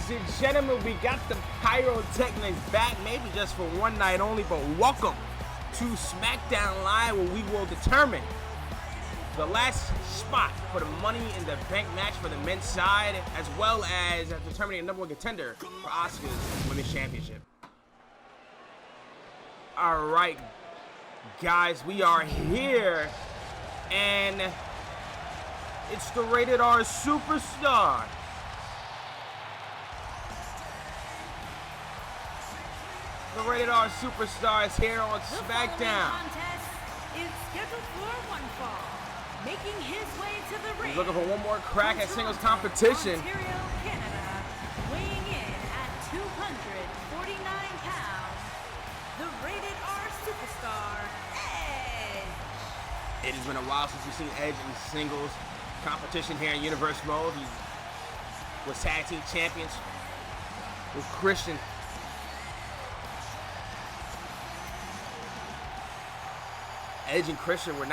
Ladies and gentlemen, we got the pyrotechnics back, maybe just for one night only, but welcome to Smackdown Live, where we will determine the last spot for the Money in the Bank match for the men's side, as well as determining a number one contender for Asuka's Women's Championship. Alright, guys, we are here, and it's the Rated R Superstar. The Rated R Superstar is here on Smackdown. The contest is scheduled for one fall. Making his way to the ring. He's looking for one more crack at singles competition. Ontario, Canada, weighing in at 249 pounds, the Rated R Superstar, Edge. It has been a while since we've seen Edge in singles competition here in Universe Mode. He was tag team champions with Christian. Edge and Christian did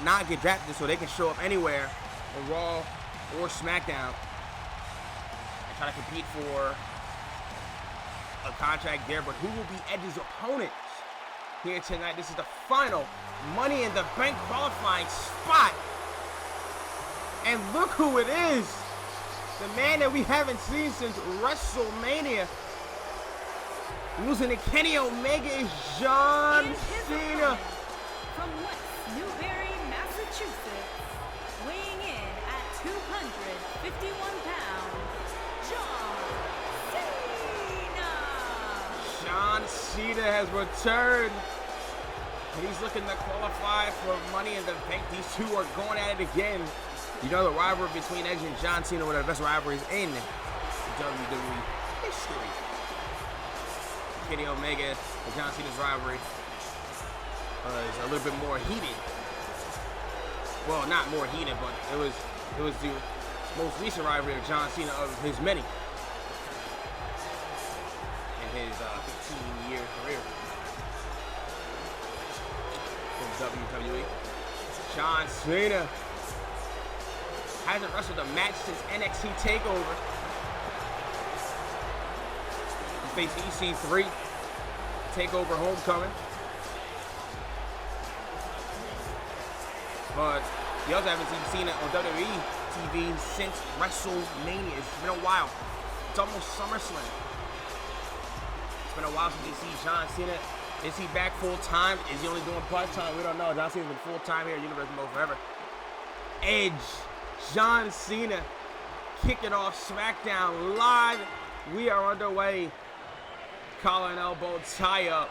not get drafted, so they can show up anywhere on Raw or SmackDown and try to compete for a contract there. But who will be Edge's opponents here tonight? This is the final Money in the Bank qualifying spot, and look who it is! The man that we haven't seen since WrestleMania. Losing to Kenny Omega is John Cena. From West Newbury, Massachusetts, weighing in at 251 pounds, John Cena. John Cena has returned. And he's looking to qualify for Money in the Bank. These two are going at it again. You know, the rivalry between Edge and John Cena, one of the best rivalries in WWE history. Kenny Omega and John Cena's rivalry is a little bit more heated. Well, not more heated, but it was the most recent rivalry of John Cena of his many in his 15-year career in WWE. John Cena hasn't wrestled a match since NXT TakeOver. Faced EC3, TakeOver Homecoming. But you also haven't seen it on WWE TV since WrestleMania. It's been a while. It's almost SummerSlam. It's been a while since you see John Cena. Is he back full time? Is he only doing part time? We don't know. John Cena's been full time here at Universe Mode forever. Edge, John Cena, kicking off SmackDown Live. We are underway. Collar and elbow tie up,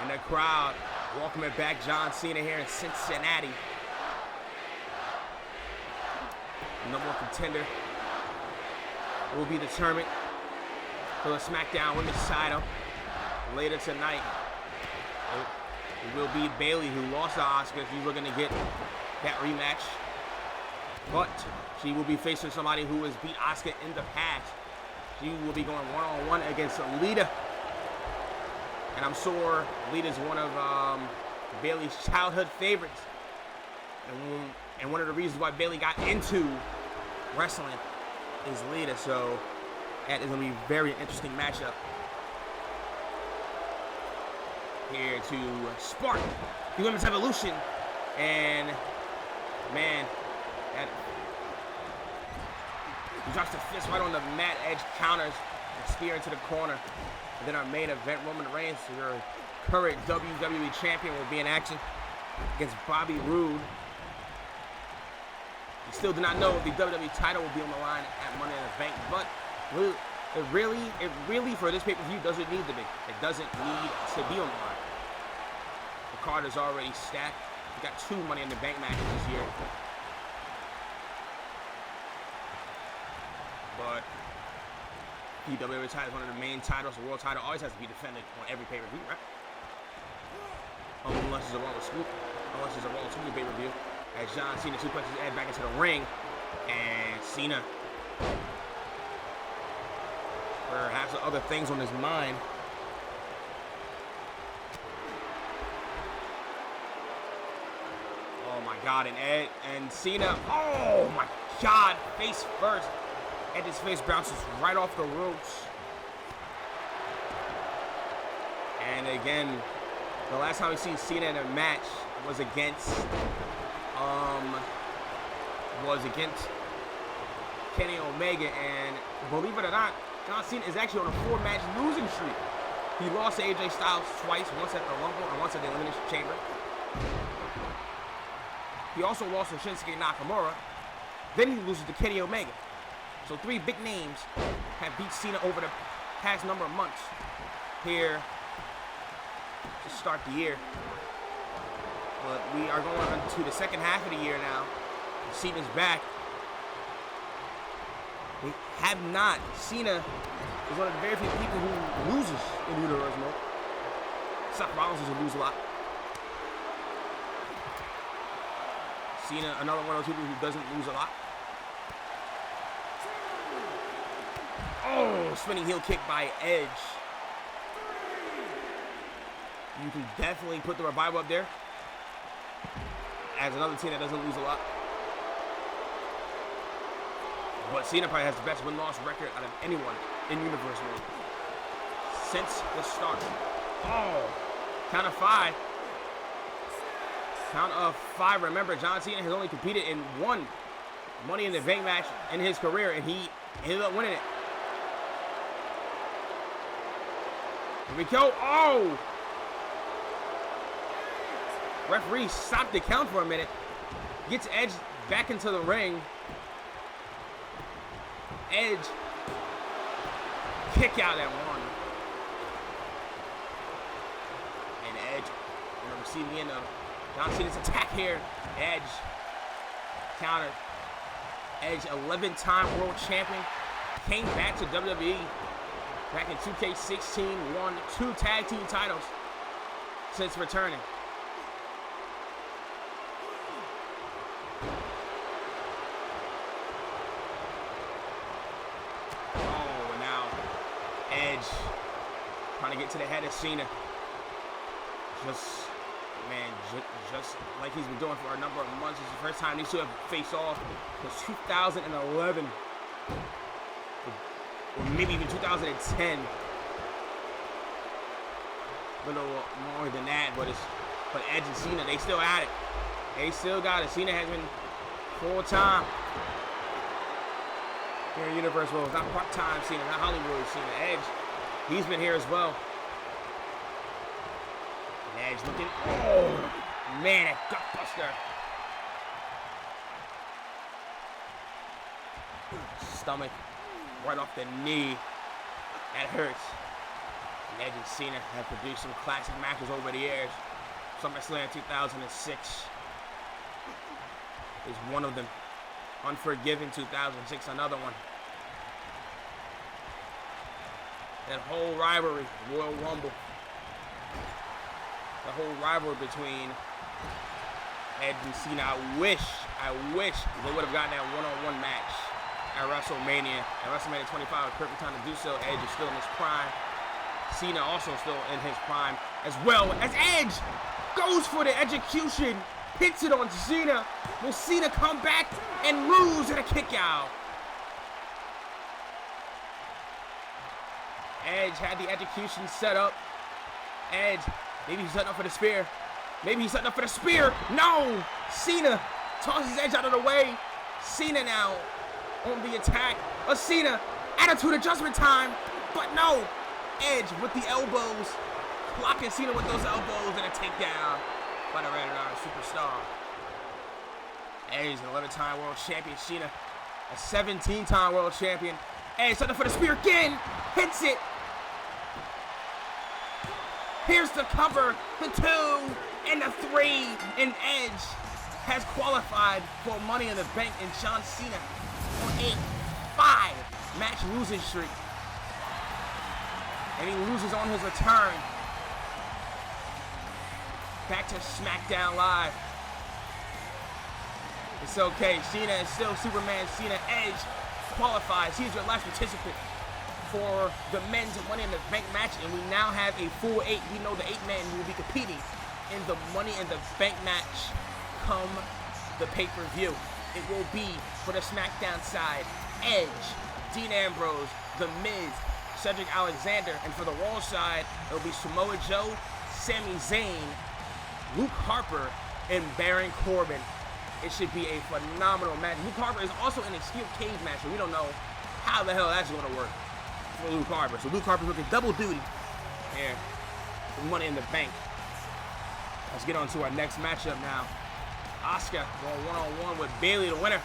and the crowd welcoming back John Cena here in Cincinnati. Number one contender will be determined for the Smackdown Women's title later tonight. It will be Bayley, who lost to Asuka. She's looking to get that rematch, but she will be facing somebody who has beat Asuka in the past. She will be going one-on-one against Lita. And I'm sure Lita's one of Bayley's childhood favorites. And one of the reasons why Bayley got into wrestling is Lita. So that is going to be a very interesting matchup here to spark the Women's Evolution. And, man, he drops the fist right on the mat. Edge counters and spear into the corner. And then our main event, Roman Reigns, your current WWE Champion, will be in action against Bobby Roode. We still do not know if the WWE title will be on the line at Money in the Bank, but it really, for this pay-per-view, doesn't need to be. It doesn't need to be on the line. The card is already stacked. We got 2 Money in the Bank matches this year. But the WWE title is one of the main titles. The world title always has to be defended on every pay-per-view, right? Unless it's a Raw Scoop. Unless it's a Raw Scoop pay-per-view. As John Cena suplexes Ed back into the ring. And Cena perhaps other things on his mind. Oh my God, and Ed and Cena. Oh my God, face first. Edge's face bounces right off the ropes. And again, the last time we seen Cena in a match was against Kenny Omega, and believe it or not, John Cena is actually on a 4-match losing streak. He lost to AJ Styles twice, once at the Rumble and once at the Elimination Chamber. He also lost to Shinsuke Nakamura. Then he loses to Kenny Omega. So 3 big names have beat Cena over the past number of months here to start the year. But we are going into the second half of the year now. Cena's back. We have not. Cena is one of the very few people who loses in universe mode. Seth Rollins doesn't lose a lot. Cena, another one of those people who doesn't lose a lot. Oh, spinning heel kick by Edge. You can definitely put the Revival up there as another team that doesn't lose a lot. But Cena probably has the best win-loss record out of anyone in universe mode since the start. Oh, count of 5. Count of 5. Remember, John Cena has only competed in 1 Money in the Bank match in his career, and he ended up winning it. Here we go. Oh! Referee stopped the count for a minute. Gets Edge back into the ring. Edge. Kick out at 1. And Edge on the receiving end of John Cena's attack here. Edge. Counter. Edge, 11-time world champion. Came back to WWE back in 2K16. Won 2 tag team titles since returning. Trying to get to the head of Cena. Just like he's been doing for a number of months. It's the first time these two have faced off since 2011. Or maybe even 2010. A little more than that, but Edge and Cena, they still at it. They still got it. Cena has been full-time here in Universe World. Not part-time Cena, not Hollywood Cena. Edge, he's been here as well. And Edge looking, oh man, that gutbuster. Stomach, right off the knee. That hurts. And Edge and Cena have produced some classic matches over the years. SummerSlam 2006 is one of them. Unforgiven 2006, another one. That whole rivalry, Royal Rumble. The whole rivalry between Edge and Cena. I wish they would have gotten that one-on-one match at WrestleMania. At WrestleMania 25, a perfect time to do so. Edge is still in his prime. Cena also still in his prime, as well as Edge goes for the execution, hits it on Cena. Will Cena come back and lose at a kick out? Edge had the execution set up. Edge, maybe he's setting up for the spear. Maybe he's setting up for the spear. No! Cena tosses Edge out of the way. Cena now on the attack. Cena, attitude adjustment time. But no! Edge with the elbows. Clocking Cena with those elbows and a takedown by the Red Iron Superstar. Edge, an 11-time world champion. Cena, a 17-time world champion. Edge setting up for the spear again. Hits it. Here's the cover, the 2 and the 3, and Edge has qualified for Money in the Bank, and John Cena on a 5-match losing streak. And he loses on his return back to Smackdown Live. It's okay, Cena is still Superman. Cena. Edge qualifies. He's your last participant for the men's Money in the Bank match, and we now have a full 8. We know the 8 men who will be competing in the Money in the Bank match come the pay-per-view. It will be for the SmackDown side, Edge Dean Ambrose, The Miz, Cedric Alexander, and for the Raw side, it'll be Samoa Joe, Sami Zayn, Luke Harper, and Baron Corbin. It should be a phenomenal match. Luke Harper is also in a steel cage match, so we don't know how the hell that's going to work for Luke Harper. So Luke Harper's looking double duty here for Money in the Bank. Let's get on to our next matchup now. Asuka going one-on-one with Bayley, the winner.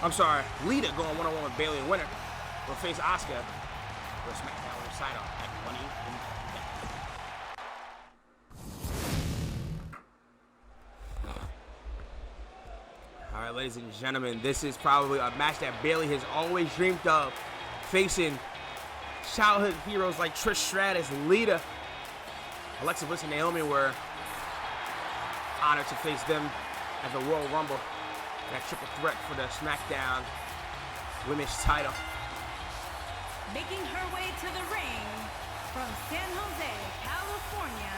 I'm sorry, Lita going one-on-one with Bayley, the winner. Will face Asuka for Smackdown Women's title at Money in the Bank. Alright, ladies and gentlemen, this is probably a match that Bayley has always dreamed of. Facing childhood heroes like Trish Stratus, Lita, Alexa Bliss, and Naomi were honored to face them at the Royal Rumble. That triple threat for the Smackdown Women's title. Making her way to the ring from San Jose, California,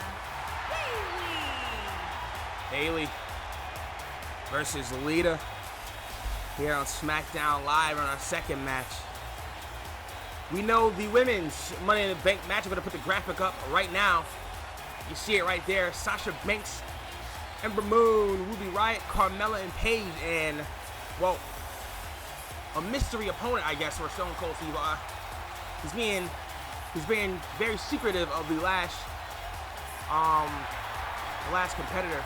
Bayley. Bayley versus Lita here on SmackDown Live on our second match. We know the women's Money in the Bank match. I'm going to put the graphic up right now. You see it right there. Sasha Banks, Ember Moon, Ruby Riott, Carmella, and Paige. And, well, a mystery opponent, I guess, for Stone Cold Steve. He's being very secretive of the last competitor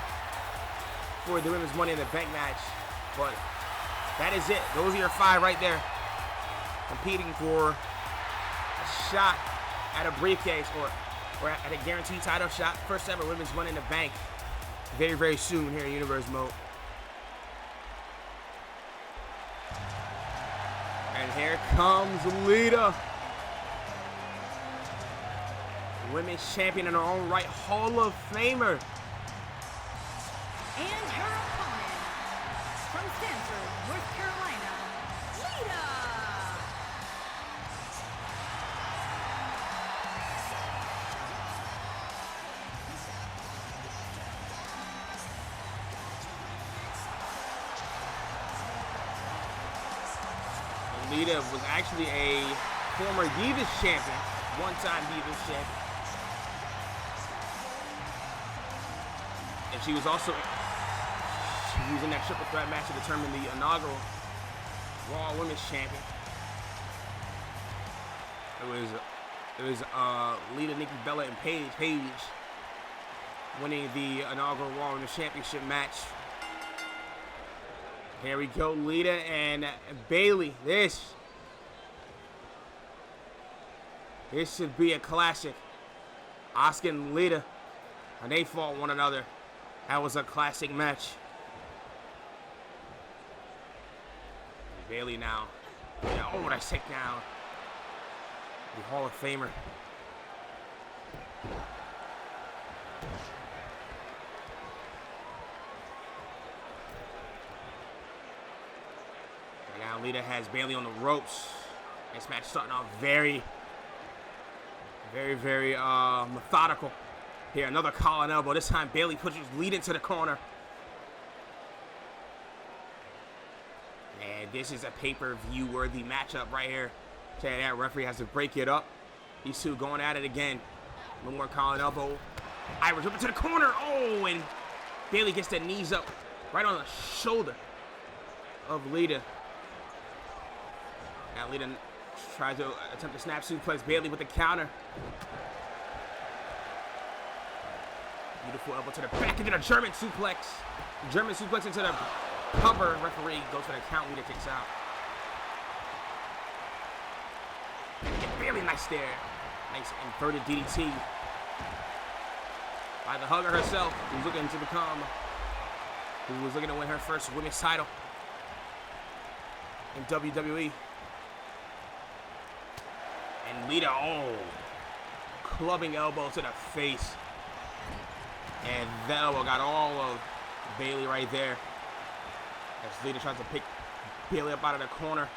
for the women's Money in the Bank match. But that is it. Those are your 5 right there, competing for a shot at a briefcase or at a guaranteed title shot. First ever women's Money in the Bank. Very, very soon here in Universe Mode. And here comes Lita. Women's champion in her own right, Hall of Famer. And her opponent, from Stanford, North Carolina, Lita. Lita was actually a former Divas champion, one-time Divas champion. And she was also in that triple threat match to determine the inaugural Raw Women's Champion. It was Lita, Nikki Bella, and Paige winning the inaugural Raw Women's Championship match. Here we go, Lita and Bayley. This should be a classic. Asuka and Lita, and they fought one another. That was a classic match. Bayley now. Oh, what I take down. The Hall of Famer. And now Lita has Bayley on the ropes. This match starting off very methodical. Here, another collar elbow. This time, Bayley pushes Lita into the corner. And this is a pay-per-view worthy matchup right here. Okay, that referee has to break it up. These two going at it again. No more collar elbow. Irish up into the corner. Oh, and Bayley gets the knees up right on the shoulder of Lita. Now Lita tries to attempt to snap suplex Bayley with the counter. Beautiful elbow to the back into the German suplex. German suplex into the cover. Referee goes for the count. Lita kicks out. And Bayley, nice there. Nice inverted DDT by the hugger herself, who's looking to win her first women's title in WWE. And Lita, clubbing elbow to the face. And that elbow got all of Bayley right there. As Lita tries to pick Bayley up out of the corner.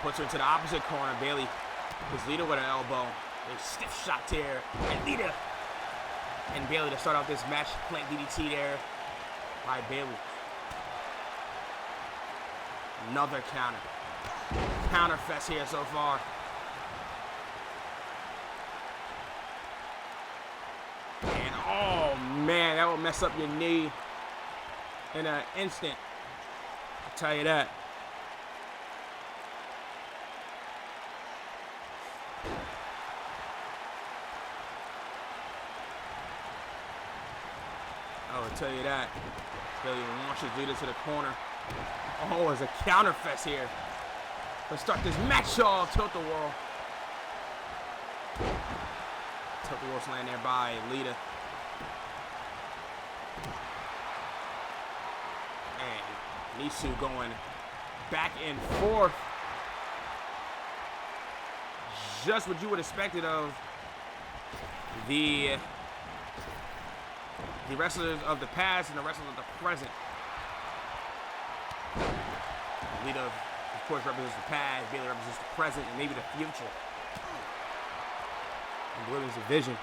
Puts her into the opposite corner. Bayley puts Lita with an elbow. A stiff shot there. And Lita and Bayley to start off this match. Plant DDT there by Bayley. Another counter. counterfest here so far. And oh man, that will mess up your knee in an instant. I'll tell you that. I'll tell you that. Bayley launches Lita to the corner. Oh, it's a counterfest here. Let's start this match off. Tilt the World. Tilt the World slam there by Lita. And Nisu going back and forth. Just what you would expect it of the wrestlers of the past and the wrestlers of the present. Lita, of course, represents the past. Bayley represents the present and maybe the future in the women's division.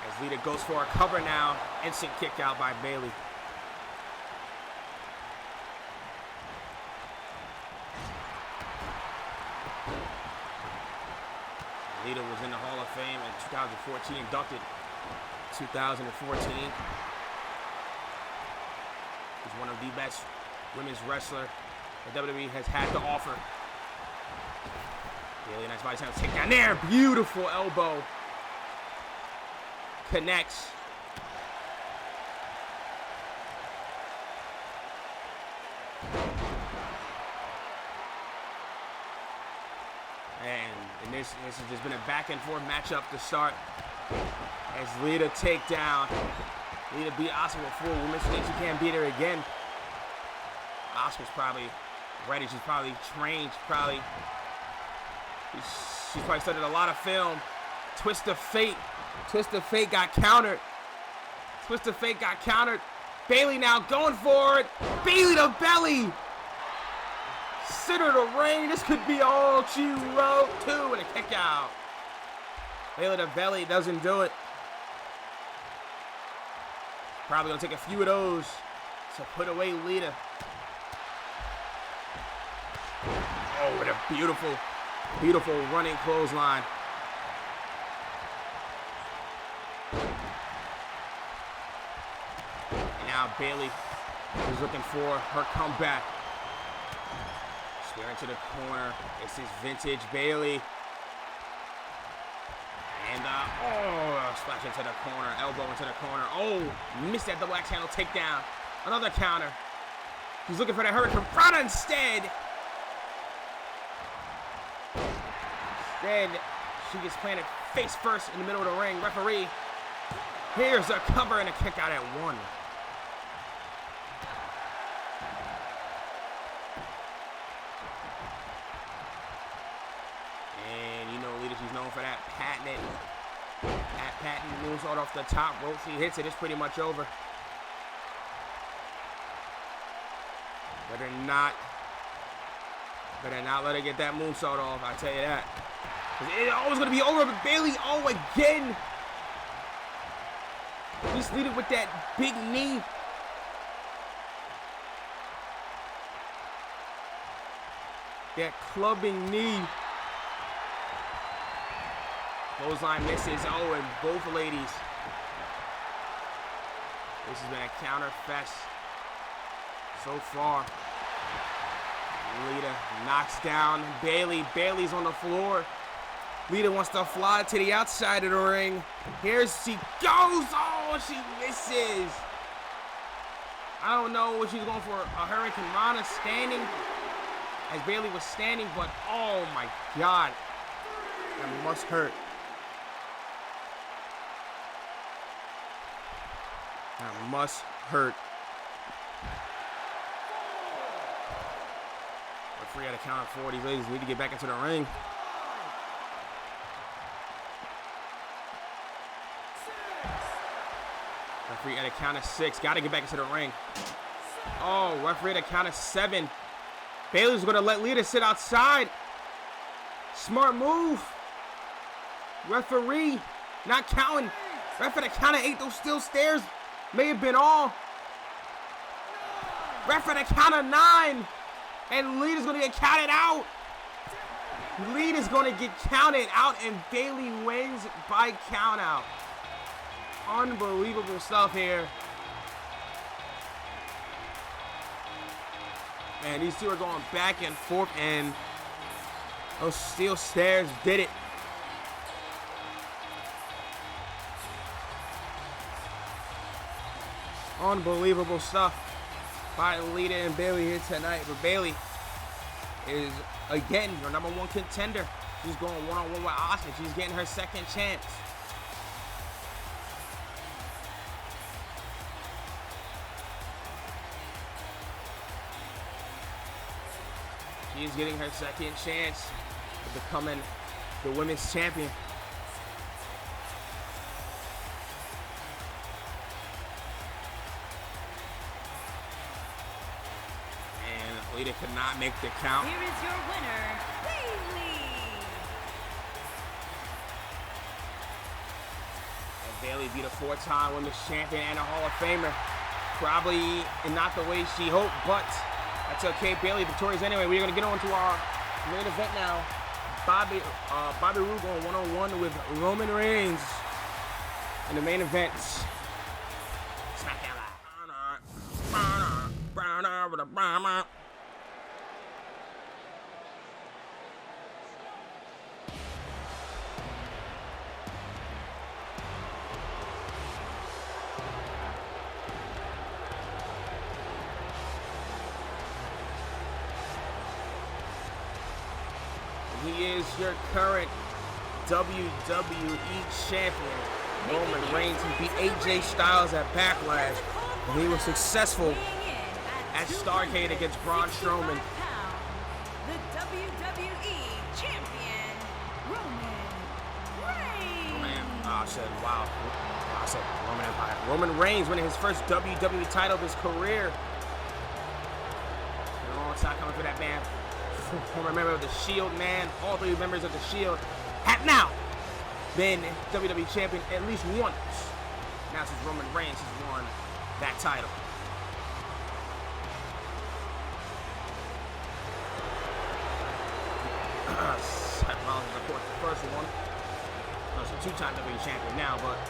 As Lita goes for a cover now, instant kick out by Bayley. Lita was in the Hall of Fame in 2014, inducted 2014. He's one of the best women's wrestler that WWE has had to offer. Bayley, nice body slam, take down there. Beautiful elbow. Connects. And this has just been a back and forth matchup to start. As Lita take down. Lita beat Asuka before. Women think she can't beat her again. Asuka's probably ready. She's probably trained. She's probably studied a lot of film. Twist of Fate. Twist of Fate got countered. Twist of Fate got countered. Bayley now going for it. Bayley to belly. Center of the ring. This could be all she wrote too. And a kick out. Bayley to belly doesn't do it. Probably gonna take a few of those to put away Lita. Oh, what a beautiful, beautiful running clothesline. And now Bayley is looking for her comeback. Spear into the corner. This is vintage Bayley. And splash into the corner, elbow into the corner. Oh, missed that double axe handle takedown. Another counter. He's looking for that Hurricane Rana instead. Instead, she gets planted face first in the middle of the ring. Referee, here's a cover and a kick out at 1. And you know Lita, she's known for that patent moonsault off the top rope. She hits it, it's pretty much over. Better not let her get that moonsault off, I tell you that. It's always gonna be over, but Bayley, oh, again. Just lead it with that big knee. That clubbing knee. Clothesline misses. Oh, and both ladies. This has been a counter fest so far. Lita knocks down Bayley. Bayley's on the floor. Lita wants to fly to the outside of the ring. Here she goes. Oh, she misses. I don't know what she's going for. A Hurricane Rana standing as Bayley was standing, but oh my God. That must hurt. That must hurt. Referee had a count of 4. These ladies need to get back into the ring. Referee at a count of 6. Got to get back into the ring. Oh, referee at a count of 7. Bayley's going to let Lita sit outside. Smart move. Referee not counting. Ref at a count of 8. Those steel stairs may have been all. Ref at a count of 9. And Lita's going to get counted out. Lita's going to get counted out, and Bayley wins by count out. Unbelievable stuff here. Man, these two are going back and forth, and those steel stairs did it. Unbelievable stuff by Lita and Bayley here tonight. But Bayley is, again, your #1 contender. She's going one-on-one with Asuka. She's getting her second chance. She's getting her second chance of becoming the women's champion. Lita could not make the count. Here is your winner, Bayley. And Bayley beat a 4-time women's champion and a Hall of Famer. Probably not the way she hoped, but that's okay. Bayley victorious anyway. We're gonna get on to our main event now. Bobby Roode going one-on-one with Roman Reigns in the main event. Smackdown Live. He is your current WWE Champion, Roman Reigns. He beat AJ Styles at Backlash, and he was successful at Starrcade against Braun Strowman. The WWE Champion, Roman Reigns. I said Roman Empire. Roman Reigns winning his first WWE title of his career. A long time coming for that man. Former member of the Shield, man. All 3 members of the Shield have now been WWE Champion at least once. Now since Roman Reigns has won that title. Seth Rollins is, of course, the first one. He's a 2-time WWE Champion now, but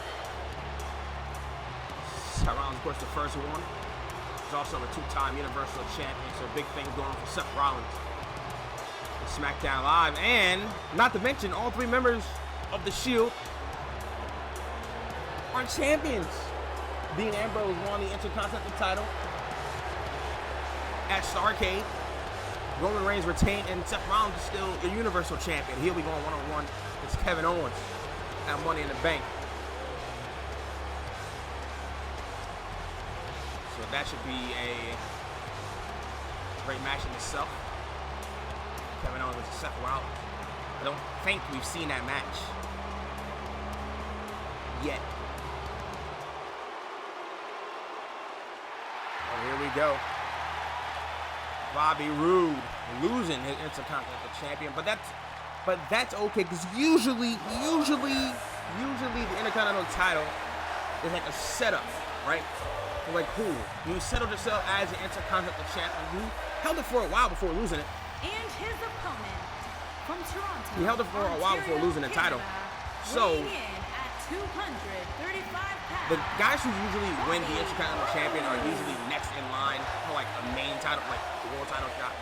Seth Rollins, of course, the first one. He's also a 2-time Universal Champion, so big things going on for Seth Rollins. Smackdown Live, and not to mention all 3 members of the Shield are champions. Dean Ambrose won the Intercontinental title at Starrcade. Roman Reigns retained, and Seth Rollins is still the Universal Champion. He'll be going one-on-one against Kevin Owens at Money in the Bank. So that should be a great match in itself. Kevin Owens versus Seth Rollins. I don't think we've seen that match yet. Oh, here we go. Bobby Roode losing his Intercontinental Champion, but that's okay, because usually the Intercontinental title is like a setup, right? Like, cool, you settled yourself as an Intercontinental Champion. You held it for a while before losing it. And his opponent from Toronto. He held it for a while before losing the title. So, at 235 pounds, the guys who usually win the Intercontinental Champion are usually next in line for like a main title, like the world title shot.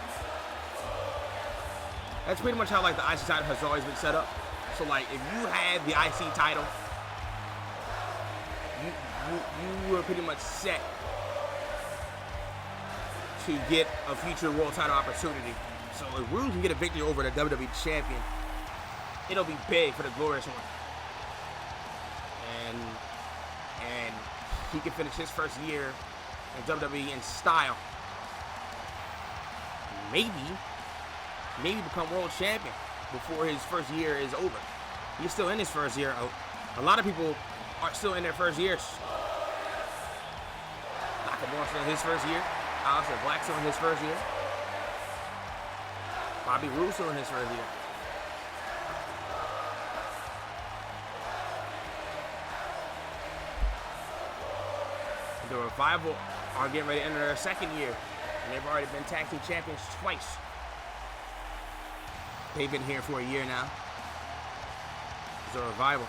That's pretty much how like the IC title has always been set up. So like if you had the IC title, you were pretty much set to get a future world title opportunity. So if Roode can get a victory over the WWE Champion, it'll be big for the Glorious One. And he can finish his first year in WWE in style. Maybe become world champion before his first year is over. He's still in his first year. A lot of people are still in their first years. Nakamura still in his first year. Aleister Black still in his first year. Bobby Roode still in his first year. The Revival are getting ready to enter their second year And they've already been tag team champions twice. They've been here for a year now. It's a revival.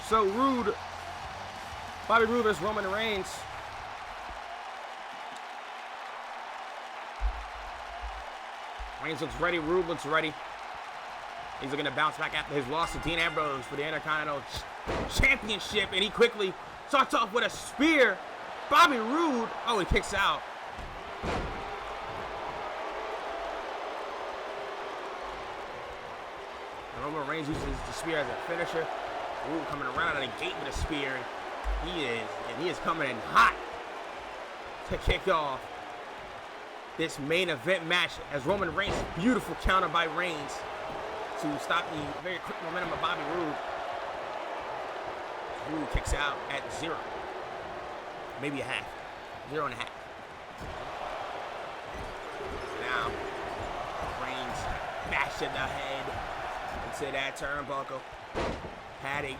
So Roode, Bobby Roode versus Roman Reigns. Reigns looks ready, Roode looks ready. He's looking to bounce back after his loss to Dean Ambrose for the Intercontinental Championship, and he quickly starts off with a spear. Bobby Roode, oh, he kicks out. And Roman Reigns uses the spear as a finisher. Roode coming around out of the gate with a spear. He is coming in hot to kick off this main event match as Roman Reigns, beautiful counter by Reigns to stop the very quick momentum of Bobby Roode. Roode kicks out at 0. Maybe a half. 0.5. Now, Reigns bashed in the head into that turnbuckle. Padding.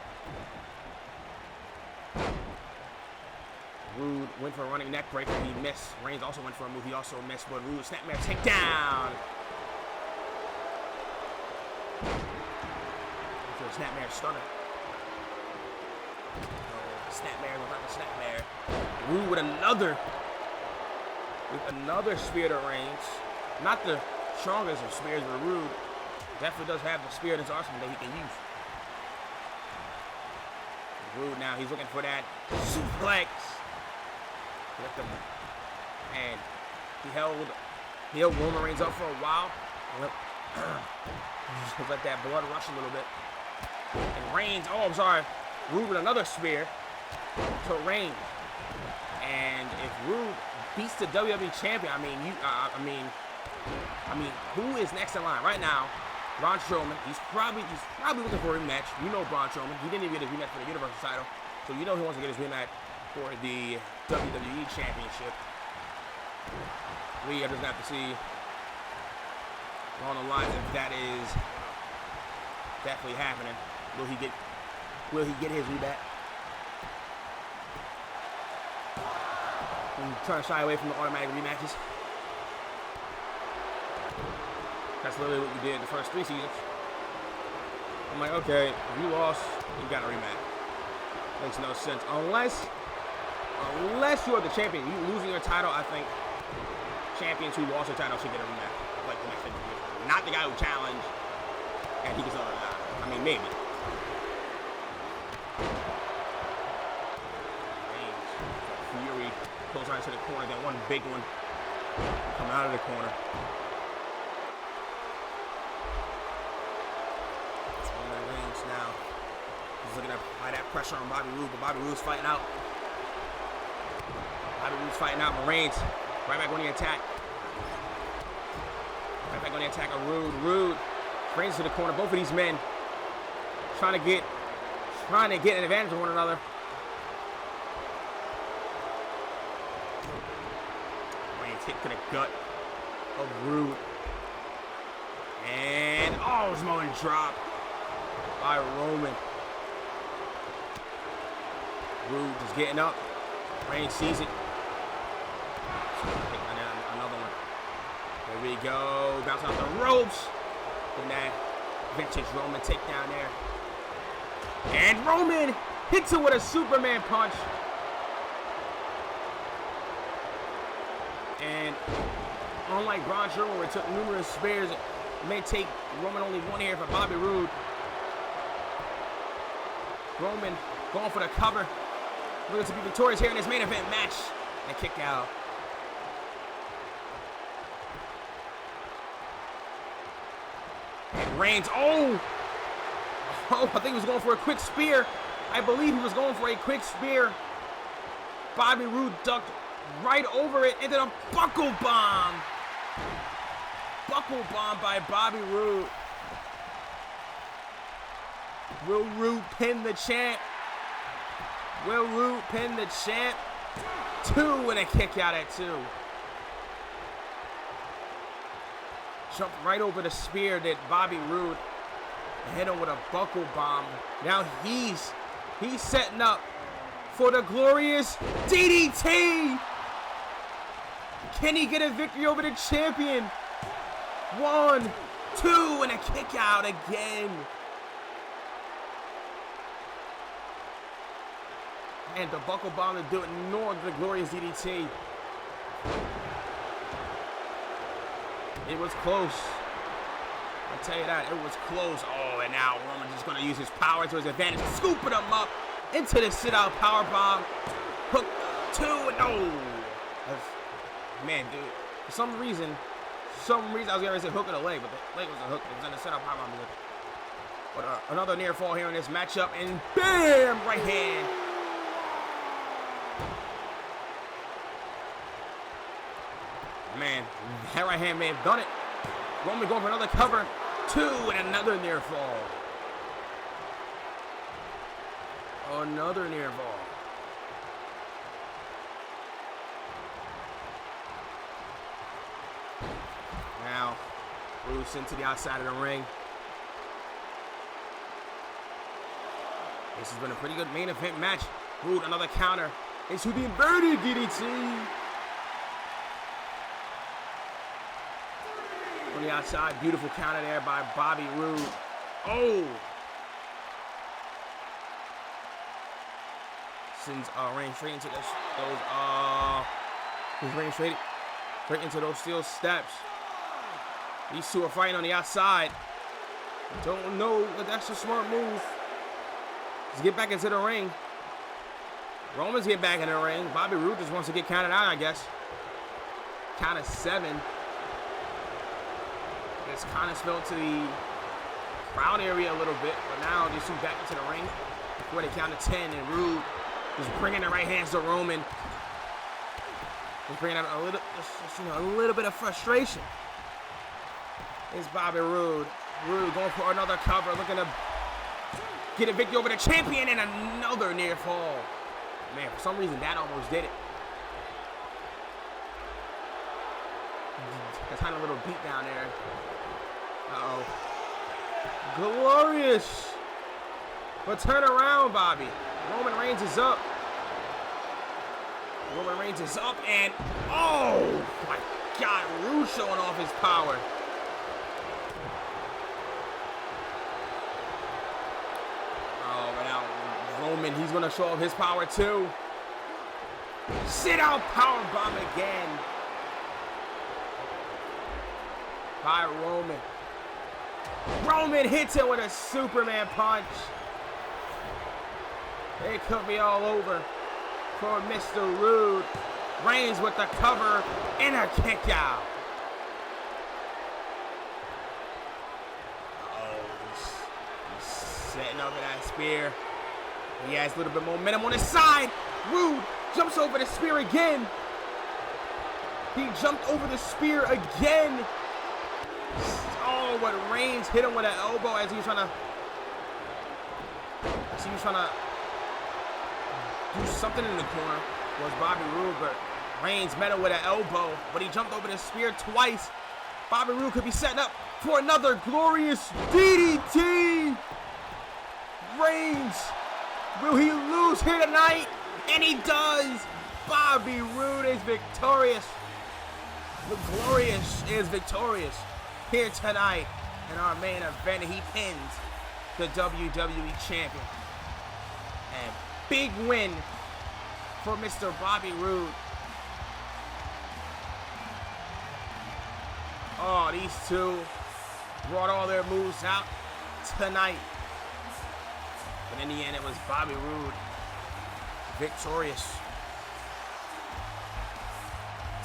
Roode went for a running neck breaker. He missed. Reigns also went for a move. He also missed. But Roode snapmare takedown. For a snapmare stunner. Snapmare without the snapmare. Roode with another spear to Reigns. Not the strongest of spears, but Roode definitely does have the spear in his arsenal that he can use. Roode now, he's looking for that suplex. And he held Roman Reigns up for a while. Just let that blood rush a little bit. And Reigns, Roode with another spear to Reigns. And if Roode beats the WWE Champion, I mean, who is next in line right now? Braun Strowman. He's probably looking for a rematch. You know Braun Strowman. He didn't even get his rematch for the Universal title, so you know he wants to get his rematch for the WWE Championship. We just have to see along the lines if that is definitely happening. Will he get his rematch? I'm trying to shy away from the automatic rematches. That's literally what we did the first 3 seasons. I'm like, okay, if you lost, you got a rematch. Makes no sense. Unless you are the champion. You losing your title, I think champions who lost their title should get a rematch. Like the next 50 years. Not the guy who challenged and he gets another match. I mean, maybe. Fury pulls right to the corner, then one big one come out of the corner. Now, he's looking to apply that pressure on Bobby Roode, but Bobby Roode's fighting out. But Reigns right back on the attack. Right back on the attack of Roode. Roode Reigns to the corner. Both of these men trying to get an advantage of one another. Reigns hit to the gut of Roode. And Samoan drop by Roman. Roode just getting up. Reigns sees it. Another one. There we go. Bouncing off the ropes. And that vintage Roman takedown there. And Roman hits it with a Superman punch. And unlike Braun Strowman, where it took numerous spears, it may take Roman only one here for Bobby Roode. Roman going for the cover. Looking to be victorious here in this main event match. And kicked out. And Reigns, I think he was going for a quick spear. I believe he was going for a quick spear. Bobby Roode ducked right over it into a buckle bomb. Buckle bomb by Bobby Roode. Will Roode pin the champ? Will Roode pin the champ? 2 and a kick out at 2. Jumped right over the spear that Bobby Roode hit him with a buckle bomb. Now he's setting up for the glorious DDT. Can he get a victory over the champion? 1, 2, and a kick out again. And the buckle bomb to do it, nor the glorious DDT. It was close. I'll tell you that, it was close. Oh, and now Roman's just going to use his power to his advantage, scooping him up into the sit-out power bomb. Hook 2, and oh. Man, dude, for some reason, I was going to say hook of the leg, but the leg wasn't hooked. It was in the sit-out power bomb. But another near fall here in this matchup, and bam, right hand. Man, that right hand may have done it. Roman going for another cover. 2 and another near fall. Another near fall. Now, Roode sent to the outside of the ring. This has been a pretty good main event match. Roode, another counter into the inverted DDT. On the outside, beautiful counter there by Bobby Roode. Oh! Sends Reigns straight into Reigns straight into those steel steps. These two are fighting on the outside. Don't know if that's a smart move. Let's get back into the ring. Roman's get back in the ring. Bobby Roode just wants to get counted out, I guess. Count of 7. It's kind of spilled to the crowd area a little bit, but now these two back into the ring before they count to 10, and Roode is bringing the right hands to Roman. He's bringing out a little bit of frustration. It's Bobby Roode. Roode going for another cover, looking to get a victory over the champion, and another near fall. Man, for some reason that almost did it. That's kind of a little beat down there. Uh-oh. Glorious. But turn around, Bobby. Roman Reigns is up. Roman Reigns is up, and oh my God, Roode showing off his power. Oh, but now Roman, he's gonna show off his power too. Sit out power bomb again by Roman. Roman hits it with a Superman punch. It could be all over for Mr. Roode. Reigns with the cover and a kick out. He's setting up that spear. He has a little bit more momentum on his side. Roode jumps over the spear again. He jumped over the spear again. Oh, but Reigns hit him with an elbow as he was trying to do something in the corner. Was Bobby Roode, but Reigns met him with an elbow, but he jumped over the spear twice. Bobby Roode could be setting up for another glorious DDT. Reigns, will he lose here tonight? And he does. Bobby Roode is victorious. The Glorious is victorious here tonight in our main event. He pins the WWE Champion. And big win for Mr. Bobby Roode. Oh, these two brought all their moves out tonight. But in the end, it was Bobby Roode victorious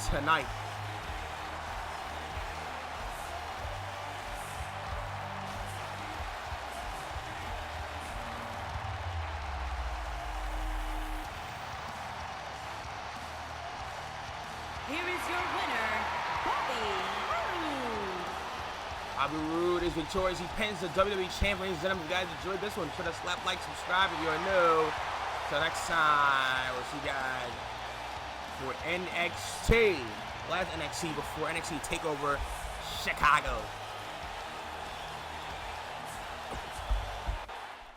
tonight. Here is your winner, Bobby Roode. Bobby Roode is victorious. He pins the WWE Champion. Ladies and gentlemen, if you guys enjoyed this one, put a slap like, subscribe if you're new. Till next time, we'll see you guys for NXT. Last NXT before NXT TakeOver Chicago.